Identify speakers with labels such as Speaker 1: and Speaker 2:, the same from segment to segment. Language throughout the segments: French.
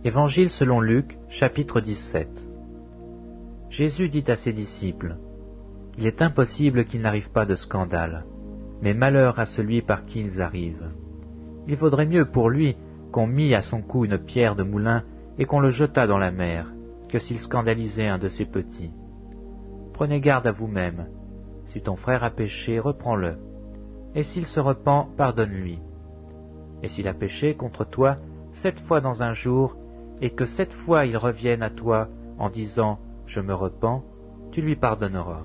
Speaker 1: Évangile selon Luc, chapitre 17. Jésus dit à ses disciples, « Il est impossible qu'il n'arrive pas de scandale, mais malheur à celui par qui ils arrivent. Il vaudrait mieux pour lui qu'on mît à son cou une pierre de moulin et qu'on le jetât dans la mer, que s'il scandalisait un de ses petits. Prenez garde à vous-même. Si ton frère a péché, reprends-le. Et s'il se repent, pardonne-lui. Et s'il a péché contre toi 7 fois dans un jour, et que 7 fois il revienne à toi en disant « Je me repens », tu lui pardonneras. »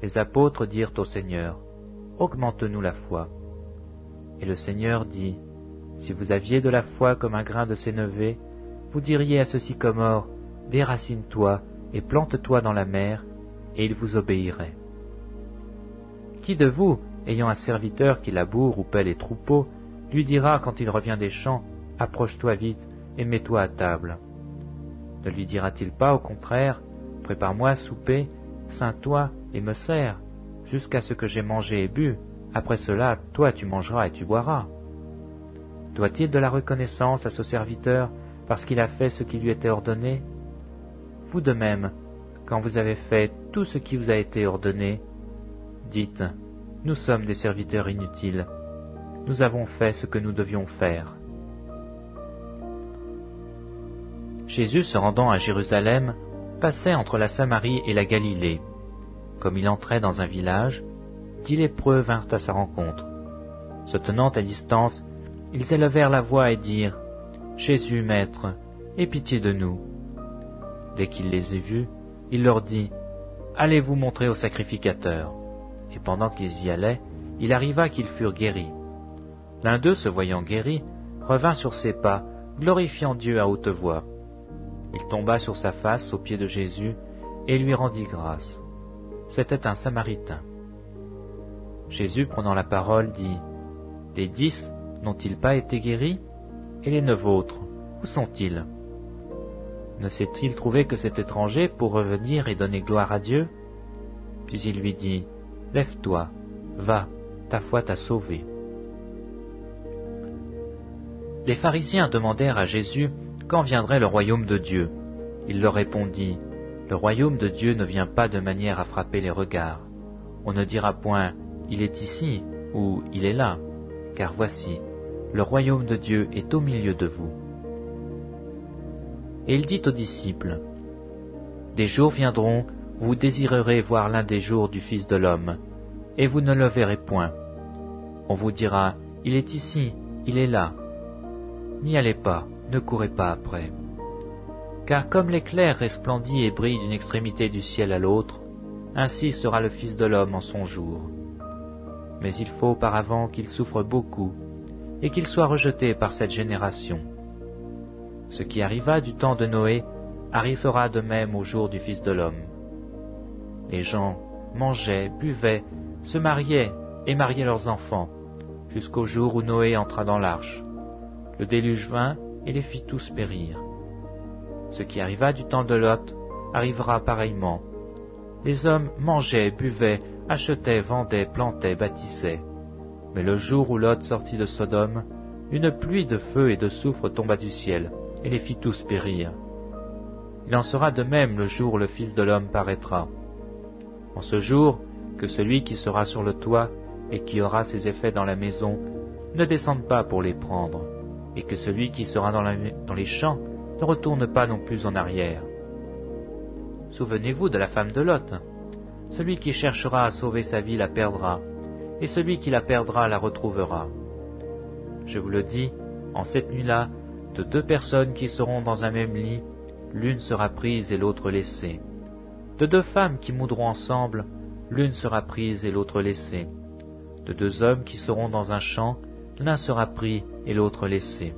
Speaker 1: Les apôtres dirent au Seigneur, « Augmente-nous la foi. » Et le Seigneur dit, « Si vous aviez de la foi comme un grain de sénévé, vous diriez à ce sycomore, « Déracine-toi et plante-toi dans la mer », et il vous obéirait. Qui de vous, ayant un serviteur qui laboure ou paie les troupeaux, lui dira quand il revient des champs, « Approche-toi vite et mets-toi à table » Ne lui dira-t-il pas au contraire, « Prépare-moi à souper, ceins-toi et me sers, jusqu'à ce que j'aie mangé et bu, après cela, toi tu mangeras et tu boiras » Doit-il de la reconnaissance à ce serviteur parce qu'il a fait ce qui lui était ordonné? Vous de même, quand vous avez fait tout ce qui vous a été ordonné, dites, « Nous sommes des serviteurs inutiles, nous avons fait ce que nous devions faire. » Jésus, se rendant à Jérusalem, passait entre la Samarie et la Galilée. Comme il entrait dans un village, 10 lépreux vinrent à sa rencontre. Se tenant à distance, ils élevèrent la voix et dirent, « Jésus, Maître, aie pitié de nous. » Dès qu'il les eut vus, il leur dit, « Allez vous montrer au sacrificateur. » Et pendant qu'ils y allaient, il arriva qu'ils furent guéris. L'un d'eux, se voyant guéri, revint sur ses pas, glorifiant Dieu à haute voix. Il tomba sur sa face aux pieds de Jésus et lui rendit grâce. C'était un Samaritain. Jésus, prenant la parole, dit, « Les 10 n'ont-ils pas été guéris? Et les 9 autres, où sont-ils? Ne s'est-il trouvé que cet étranger pour revenir et donner gloire à Dieu? » Puis il lui dit, « Lève-toi, va, ta foi t'a sauvé. » Les pharisiens demandèrent à Jésus quand viendrait le royaume de Dieu. Il leur répondit, « Le royaume de Dieu ne vient pas de manière à frapper les regards. On ne dira point, il est ici ou il est là, car voici, le royaume de Dieu est au milieu de vous. » Et il dit aux disciples, « Des jours viendront, vous désirerez voir l'un des jours du Fils de l'homme, et vous ne le verrez point. On vous dira, il est ici, il est là. N'y allez pas, ne courez pas après. Car comme l'éclair resplendit et brille d'une extrémité du ciel à l'autre, ainsi sera le Fils de l'homme en son jour. Mais il faut auparavant qu'il souffre beaucoup, et qu'il soit rejeté par cette génération. Ce qui arriva du temps de Noé arrivera de même au jour du Fils de l'homme. Les gens mangeaient, buvaient, se mariaient et mariaient leurs enfants, jusqu'au jour où Noé entra dans l'arche. Le déluge vint et les fit tous périr. Ce qui arriva du temps de Lot arrivera pareillement. Les hommes mangeaient, buvaient, achetaient, vendaient, plantaient, bâtissaient. Mais le jour où Lot sortit de Sodome, une pluie de feu et de soufre tomba du ciel, et les fit tous périr. Il en sera de même le jour où le Fils de l'homme paraîtra. En ce jour, que celui qui sera sur le toit et qui aura ses effets dans la maison ne descende pas pour les prendre, et que celui qui sera dans les champs ne retourne pas non plus en arrière. Souvenez-vous de la femme de Lot. Celui qui cherchera à sauver sa vie la perdra, et celui qui la perdra la retrouvera. Je vous le dis, en cette nuit-là, de 2 personnes qui seront dans un même lit, l'une sera prise et l'autre laissée. De 2 femmes qui moudront ensemble, l'une sera prise et l'autre laissée. De 2 hommes qui seront dans un champ, l'un sera pris et l'autre laissé.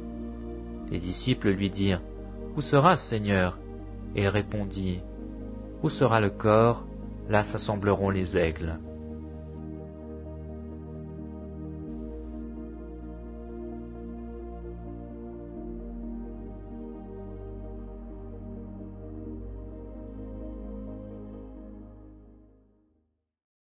Speaker 1: Les disciples lui dirent, « Où sera, Seigneur ?» Et il répondit, « Où sera le corps, là s'assembleront les aigles. »